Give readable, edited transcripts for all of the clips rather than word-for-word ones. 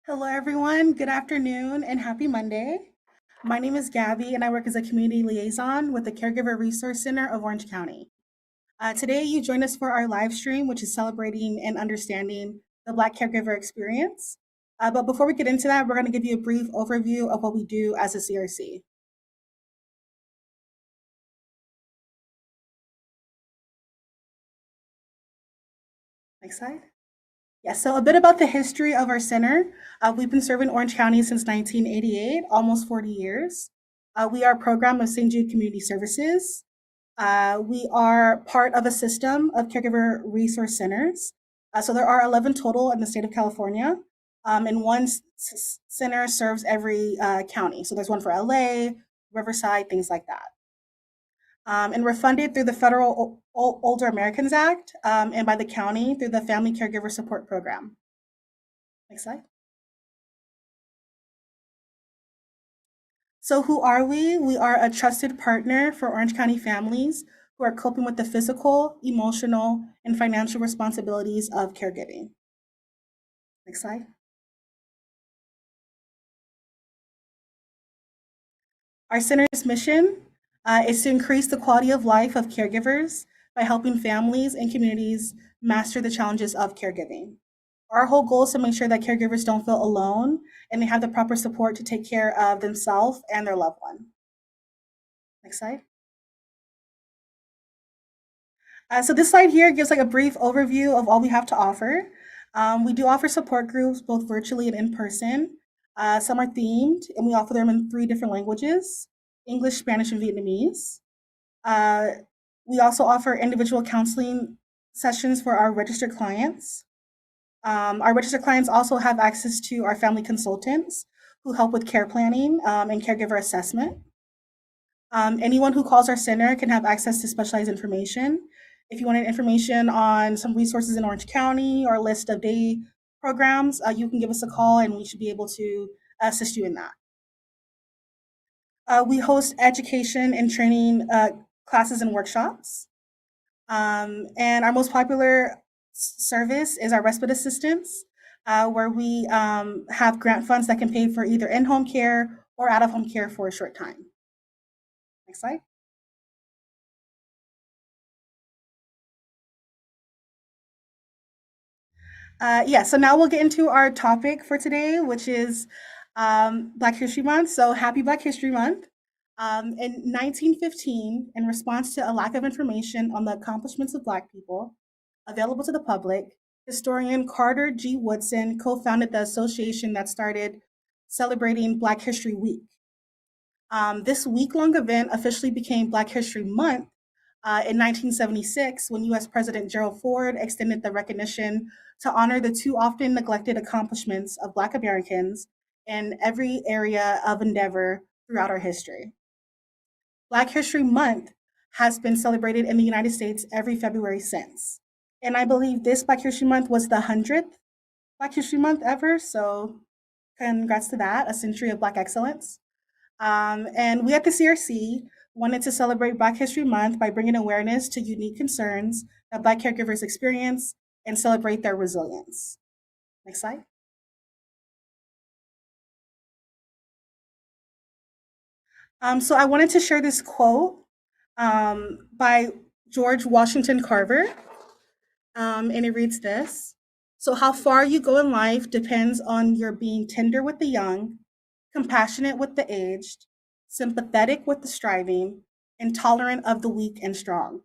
Hello, everyone. Good afternoon and happy Monday. My name is Gabby, and I work as a community liaison with the Caregiver Resource Center of Orange County. Today, you join us for our live stream, which is celebrating and understanding the Black caregiver experience. But before we get into that, we're going to give you a brief overview of what we do as a CRC. Next slide. Yeah, so a bit about the history of our center. We've been serving Orange County since 1988, almost 40 years. We are a program of St. Jude Community Services. We are part of a system of caregiver resource centers. So there are 11 total in the state of California, and one center serves every county. So there's one for LA, Riverside, things like that. And we're funded through the Federal Older Americans Act and by the county through the Family Caregiver Support Program. Next slide. So, who are we? We are a trusted partner for Orange County families who are coping with the physical, emotional, and financial responsibilities of caregiving. Next slide. Our center's mission is to increase the quality of life of caregivers by helping families and communities master the challenges of caregiving. Our whole goal is to make sure that caregivers don't feel alone and they have the proper support to take care of themselves and their loved one. Next slide. So this slide here gives like a brief overview of all we have to offer. We do offer support groups both virtually and in person. Some are themed, and we offer them in 3 different languages: English, Spanish, and Vietnamese. Uh, we also offer individual counseling sessions for our registered clients. Our registered clients also have access to our family consultants who help with care planning and caregiver assessment. Anyone who calls our center can have access to specialized information. If you wanted information on some resources in Orange County or a list of day programs, you can give us a call and we should be able to assist you in that. We host education and training classes and workshops. And our most popular service is our respite assistance, where we have grant funds that can pay for either in home care or out of home care for a short time. Next slide. Yeah, so now we'll get into our topic for today, which is Black History Month. So happy Black History Month. In 1915, in response to a lack of information on the accomplishments of Black people available to the public, historian Carter G. Woodson co founded the association that started celebrating Black History Week. This week long event officially became Black History Month in 1976 when US President Gerald Ford extended the recognition to honor the too often neglected accomplishments of Black Americans in every area of endeavor throughout our history. Black History Month has been celebrated in the United States every February since. And I believe this Black History Month was the 100th Black History Month ever. So, congrats to that, a century of Black excellence. And we at the CRC wanted to celebrate Black History Month by bringing awareness to unique concerns that Black caregivers experience and celebrate their resilience. Next slide. So I wanted to share this quote by George Washington Carver, and it reads this. So, how far you go in life depends on your being tender with the young, compassionate with the aged, sympathetic with the striving, and tolerant of the weak and strong.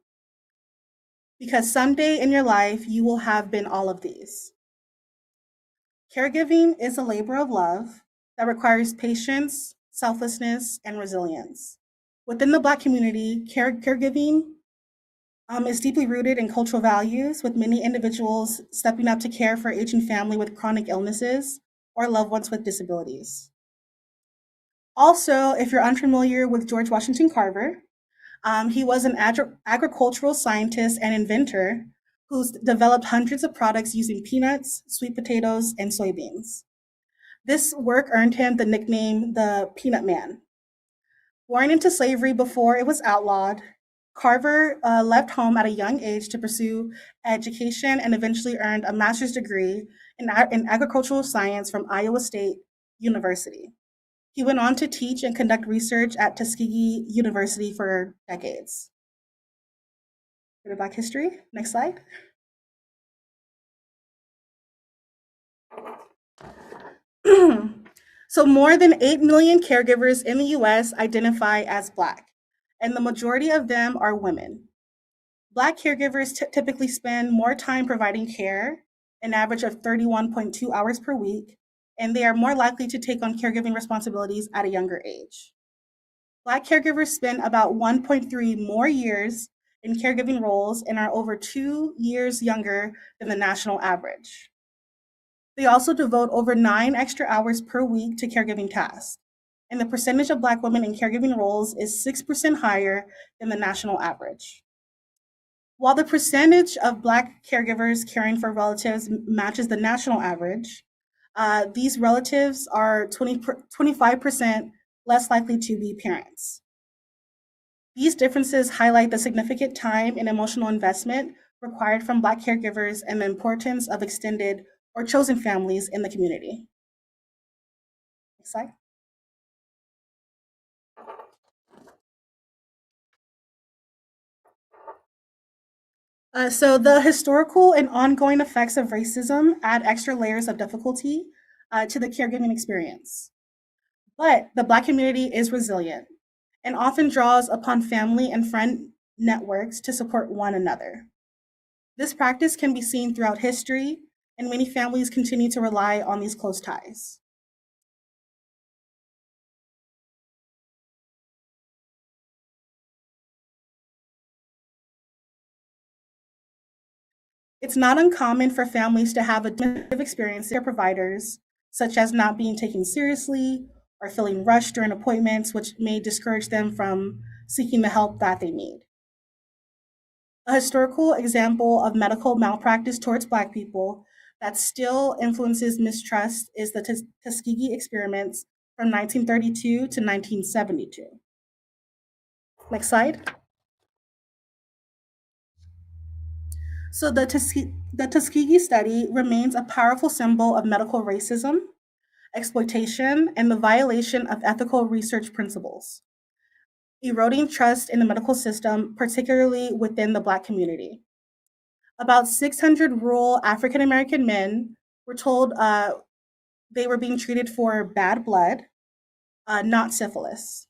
Because someday in your life, you will have been all of these. Caregiving is a labor of love that requires patience, selflessness, and resilience. Within the Black community, caregiving is deeply rooted in cultural values, with many individuals stepping up to care for aging family with chronic illnesses or loved ones with disabilities. Also, if you're unfamiliar with George Washington Carver, he was an agricultural scientist and inventor who's developed hundreds of products using peanuts, sweet potatoes, and soybeans. This work earned him the nickname the Peanut Man. Born into slavery before it was outlawed, Carver left home at a young age to pursue education and eventually earned a master's degree in agricultural science from Iowa State University. He went on to teach and conduct research at Tuskegee University for decades. Bit of Black history. Next slide. So, more than 8 million caregivers in the US identify as Black, and the majority of them are women. Black caregivers typically spend more time providing care, an average of 31.2 hours per week, and they are more likely to take on caregiving responsibilities at a younger age. Black caregivers spend about 1.3 more years in caregiving roles and are over 2 years younger than the national average. They also devote over 9 extra hours per week to caregiving tasks, and the percentage of Black women in caregiving roles is 6% higher than the national average. While the percentage of Black caregivers caring for relatives matches the national average, these relatives are 25% less likely to be parents. These differences highlight the significant time and emotional investment required from Black caregivers and the importance of extended or chosen families in the community. Next slide. So the historical and ongoing effects of racism add extra layers of difficulty to the caregiving experience. But the Black community is resilient and often draws upon family and friend networks to support one another. This practice can be seen throughout history, and many families continue to rely on these close ties. It's not uncommon for families to have a negative experience with their providers, such as not being taken seriously or feeling rushed during appointments, which may discourage them from seeking the help that they need. A historical example of medical malpractice towards Black people that still influences mistrust is the Tuskegee experiments from 1932 to 1972. Next slide. So the Tuskegee study remains a powerful symbol of medical racism, exploitation, and the violation of ethical research principles, eroding trust in the medical system, particularly within the Black community. About 600 rural African American men were told they were being treated for bad blood, not syphilis,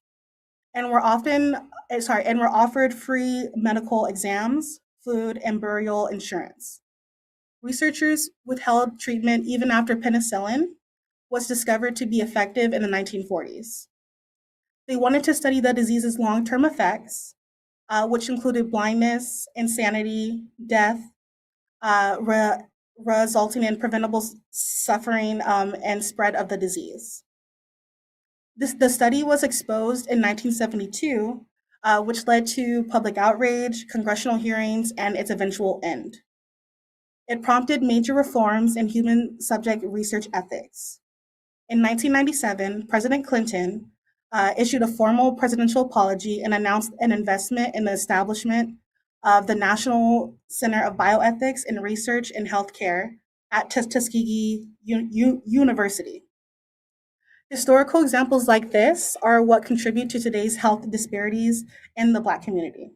and were offered free medical exams, food, and burial insurance. Researchers withheld treatment even after penicillin was discovered to be effective in the 1940s. They wanted to study the disease's long-term effects, which included blindness, insanity, death, resulting in preventable suffering and spread of the disease. The study was exposed in 1972, which led to public outrage, congressional hearings, and its eventual end. It prompted major reforms in human subject research ethics. In 1997, President Clinton issued a formal presidential apology and announced an investment in the establishment of the National Center of Bioethics and Research in Healthcare at Tuskegee University. Historical examples like this are what contribute to today's health disparities in the Black community.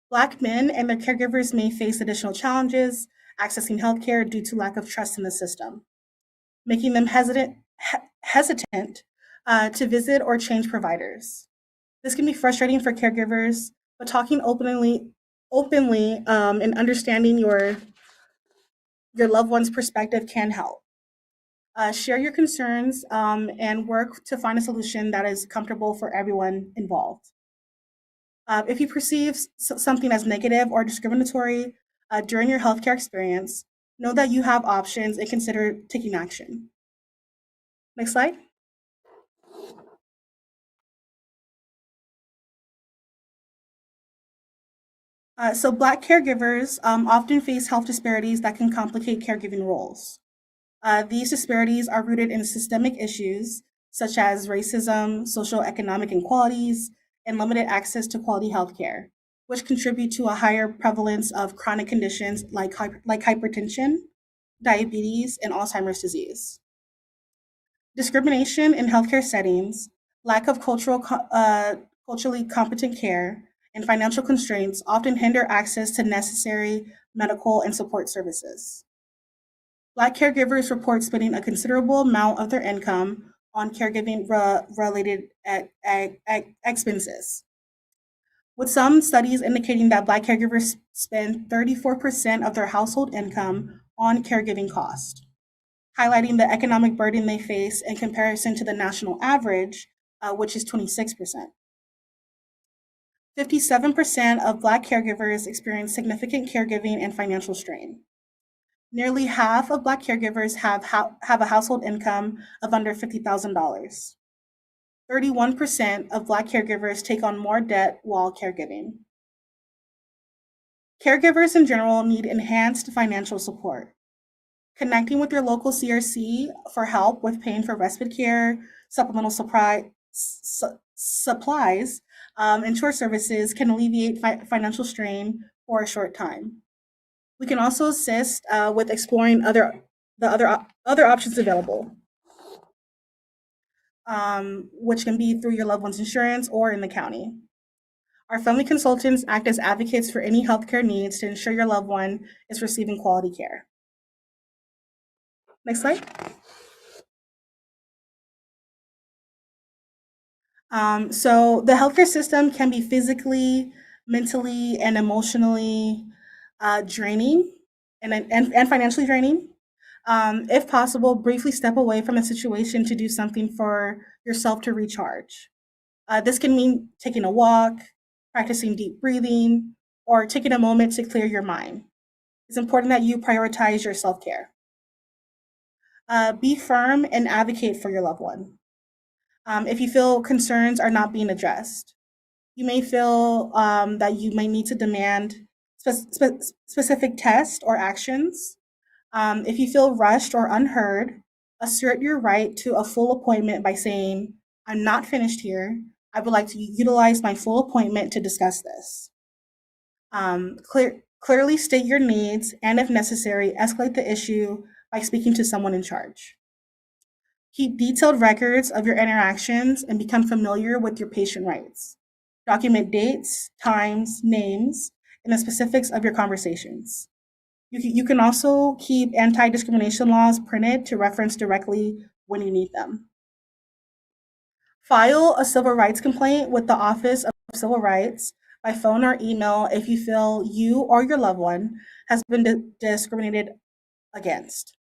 Black men and their caregivers may face additional challenges accessing healthcare due to lack of trust in the system, making them hesitant to visit or change providers. This can be frustrating for caregivers, but talking openly, and understanding your loved one's perspective can help. Share your concerns and work to find a solution that is comfortable for everyone involved. If you perceive something as negative or discriminatory during your healthcare experience, know that you have options and consider taking action. Next slide. So Black caregivers often face health disparities that can complicate caregiving roles. These disparities are rooted in systemic issues such as racism, social economic inequalities, and limited access to quality healthcare, which contribute to a higher prevalence of chronic conditions like hypertension, diabetes, and Alzheimer's disease. Discrimination in healthcare settings, lack of culturally competent care, and financial constraints often hinder access to necessary medical and support services. Black caregivers report spending a considerable amount of their income on caregiving related expenses, with some studies indicating that Black caregivers spend 34% of their household income on caregiving costs, highlighting the economic burden they face in comparison to the national average, which is 26%. 57% of Black caregivers experience significant caregiving and financial strain. Nearly half of Black caregivers have a household income of under $50,000. 31% of Black caregivers take on more debt while caregiving. Caregivers in general need enhanced financial support. Connecting with your local CRC for help with paying for respite care, supplemental supplies, and chore services can alleviate financial strain for a short time. We can also assist with exploring the other options available, which can be through your loved one's insurance or in the county. Our family consultants act as advocates for any healthcare needs to ensure your loved one is receiving quality care. Next slide. So the healthcare system can be physically, mentally, and emotionally draining and financially draining. If possible, briefly step away from a situation to do something for yourself to recharge. This can mean taking a walk, practicing deep breathing, or taking a moment to clear your mind. It's important that you prioritize your self-care. Be firm and advocate for your loved one. If you feel concerns are not being addressed, you may feel that you may need to demand specific tests or actions. If you feel rushed or unheard, assert your right to a full appointment by saying, "I'm not finished here. I would like to utilize my full appointment to discuss this." Clearly state your needs, and if necessary, escalate the issue by speaking to someone in charge. Keep detailed records of your interactions and become familiar with your patient rights. Document dates, times, names, and the specifics of your conversations. You can also keep anti-discrimination laws printed to reference directly when you need them. File a civil rights complaint with the Office of Civil Rights by phone or email if you feel you or your loved one has been discriminated against.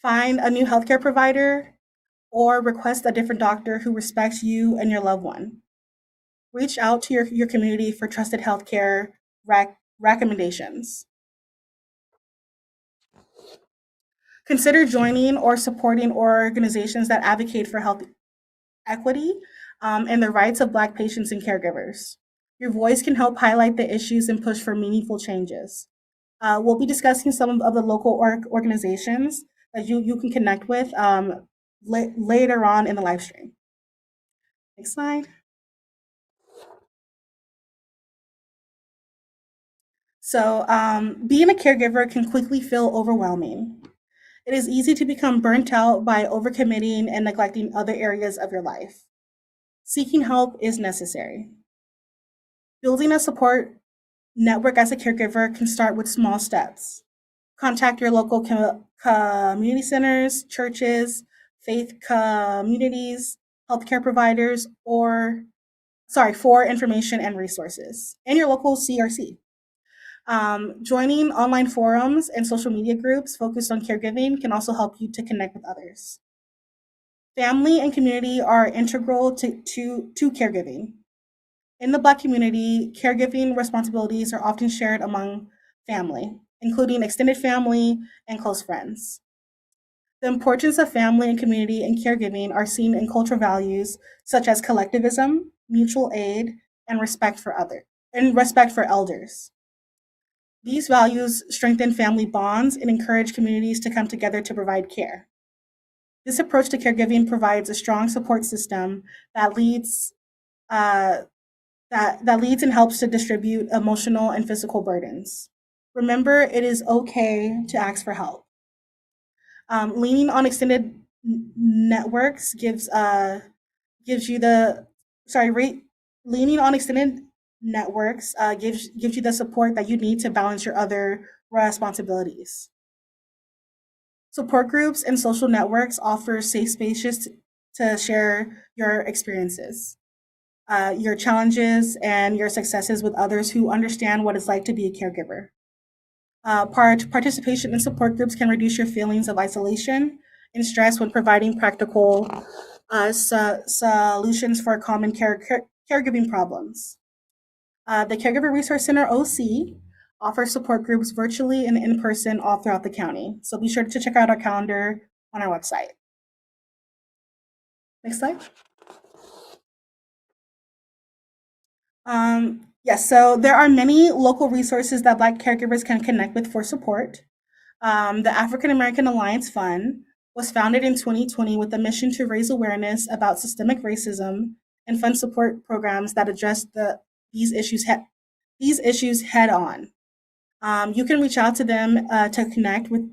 Find a new healthcare provider or request a different doctor who respects you and your loved one. Reach out to your community for trusted healthcare recommendations. Consider joining or supporting organizations that advocate for health equity and the rights of Black patients and caregivers. Your voice can help highlight the issues and push for meaningful changes. We'll be discussing some of the local organizations that you can connect with later on in the live stream. Next slide. So being a caregiver can quickly feel overwhelming. It is easy to become burnt out by overcommitting and neglecting other areas of your life. Seeking help is necessary. Building a support network as a caregiver can start with small steps. Contact your local community centers, churches, faith communities, healthcare providers, for information and resources, and your local CRC. Joining online forums and social media groups focused on caregiving can also help you to connect with others. Family and community are integral to caregiving. In the Black community, caregiving responsibilities are often shared among family, including extended family and close friends. The importance of family and community in caregiving are seen in cultural values such as collectivism, mutual aid, and respect for elders. These values strengthen family bonds and encourage communities to come together to provide care. This approach to caregiving provides a strong support system that leads that leads and helps to distribute emotional and physical burdens. Remember, it is okay to ask for help. Leaning on extended networks gives you the sorry rate leaning on extended networks gives you the support that you need to balance your other responsibilities. Support groups and social networks offer safe spaces to share your experiences, your challenges, and your successes with others who understand what it's like to be a caregiver. Participation in support groups can reduce your feelings of isolation and stress when providing practical solutions for common caregiving problems. The Caregiver Resource Center OC offers support groups virtually and in person all throughout the county. So be sure to check out our calendar on our website. Next slide. Yes, so there are many local resources that Black caregivers can connect with for support. The African American Alliance Fund was founded in 2020 with a mission to raise awareness about systemic racism and fund support programs that address these issues head on. You can reach out to them to connect with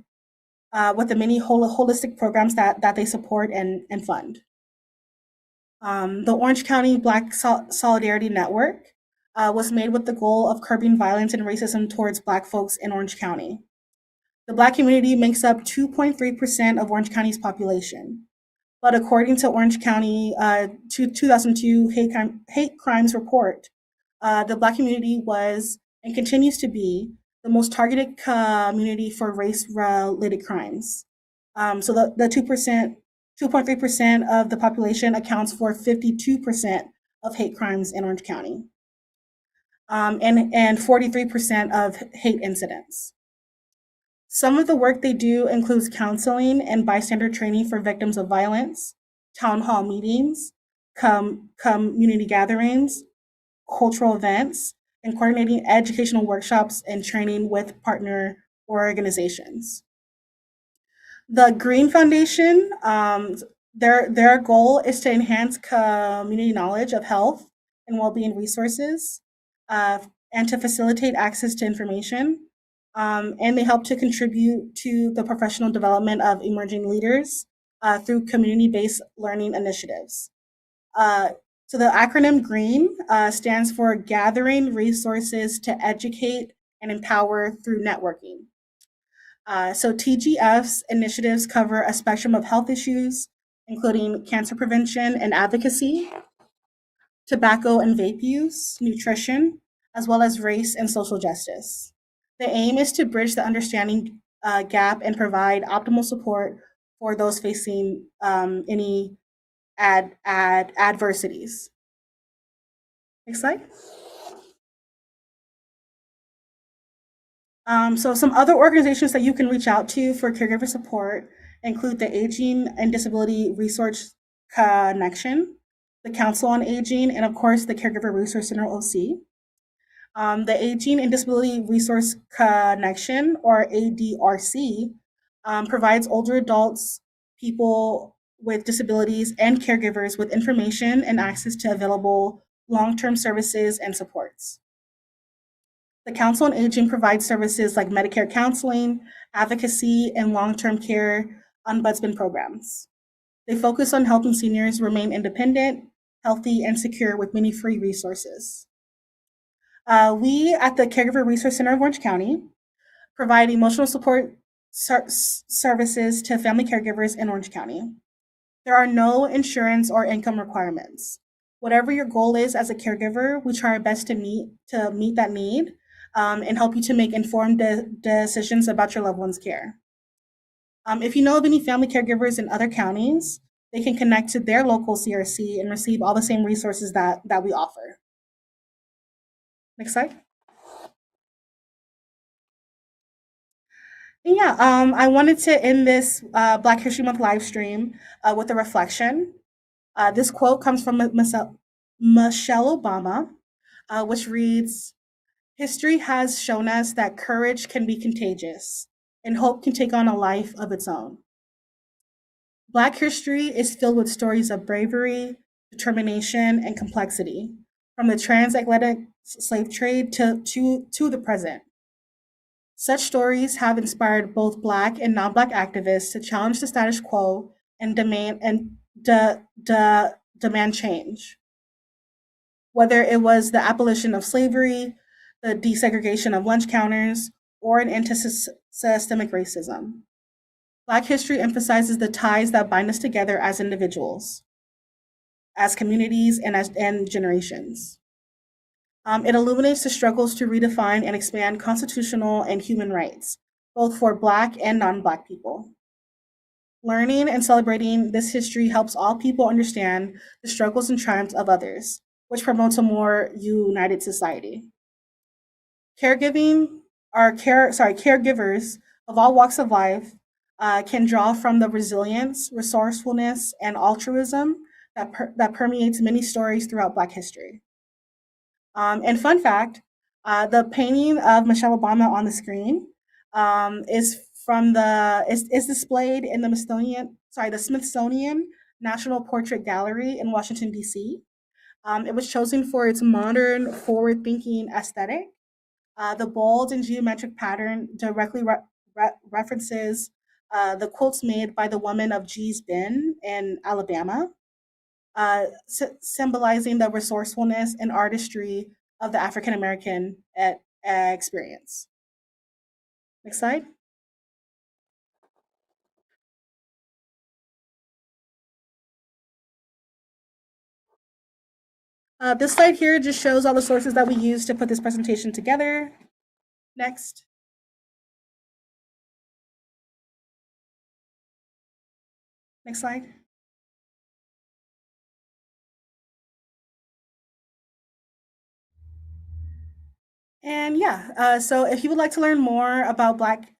the many holistic programs that they support and fund. The Orange County Black Solidarity Network was made with the goal of curbing violence and racism towards Black folks in Orange County. The Black community makes up 2.3% of Orange County's population. But according to Orange County 2002 hate crimes report, the Black community was and continues to be the most targeted community for race-related crimes. So the 2.3% of the population accounts for 52% of hate crimes in Orange County, and 43% of hate incidents. Some of the work they do includes counseling and bystander training for victims of violence, town hall meetings, community gatherings, cultural events, and coordinating educational workshops and training with partner organizations. The Green Foundation, their goal is to enhance community knowledge of health and well-being resources, uh, and to facilitate access to information. And they help to contribute to the professional development of emerging leaders through community-based learning initiatives. Uh, so the acronym GREEN stands for Gathering Resources to Educate and Empower Through Networking. So TGF's initiatives cover a spectrum of health issues, including cancer prevention and advocacy, tobacco and vape use, nutrition, as well as race and social justice. The aim is to bridge the understanding gap and provide optimal support for those facing any adversities. Next slide. So some other organizations that you can reach out to for caregiver support include the Aging and Disability Resource Connection, the Council on Aging, and of course the Caregiver Resource Center OC. The Aging and Disability Resource Connection, or ADRC, provides older adults, people with disabilities, and caregivers with information and access to available long-term services and supports. The Council on Aging provides services like Medicare counseling, advocacy, and long-term care ombudsman programs. They focus on helping seniors remain independent, healthy, and secure with many free resources. We at the Caregiver Resource Center of Orange County provide emotional support services to family caregivers in Orange County. There are no insurance or income requirements. Whatever your goal is as a caregiver, we try our best to meet that need and help you to make informed decisions about your loved one's care. If you know of any family caregivers in other counties, they can connect to their local CRC and receive all the same resources that we offer. Next slide. And yeah, I wanted to end this Black History Month live stream with a reflection. This quote comes from Michelle Obama, which reads, "History has shown us that courage can be contagious and hope can take on a life of its own." Black history is filled with stories of bravery, determination, and complexity. from the transatlantic slave trade to the present. Such stories have inspired both Black and non Black activists to challenge the status quo and demand change. Whether it was the abolition of slavery, the desegregation of lunch counters, or an end to systemic racism. Black history emphasizes the ties that bind us together as individuals, as communities, and generations. It illuminates the struggles to redefine and expand constitutional and human rights, both for Black and non Black people. Learning and celebrating this history helps all people understand the struggles and triumphs of others, which promotes a more united society. Caregiving, caregivers of all walks of life can draw from the resilience, resourcefulness, and altruism that permeates many stories throughout Black history. And fun fact, the painting of Michelle Obama on the screen is is displayed in the Smithsonian National Portrait Gallery in Washington D.C. It was chosen for its modern, forward-thinking aesthetic. The bold and geometric pattern directly references the quotes made by the woman of Gee's Bend in Alabama, symbolizing the resourcefulness and artistry of the African American experience. Next slide. This slide here just shows all the sources that we used to put this presentation together. Next. Next slide. And yeah, so if you would like to learn more about Black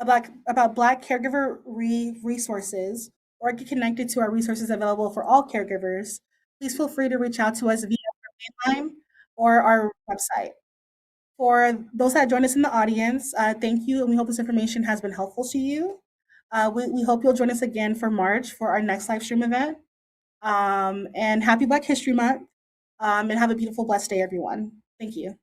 caregiver resources or get connected to our resources available for all caregivers, please feel free to reach out to us via our main line or our website. For those that join us in the audience, thank you, and we hope this information has been helpful to you. We hope you'll join us again for March for our next live stream event. And happy Black History Month, and have a beautiful, blessed day, everyone. Thank you.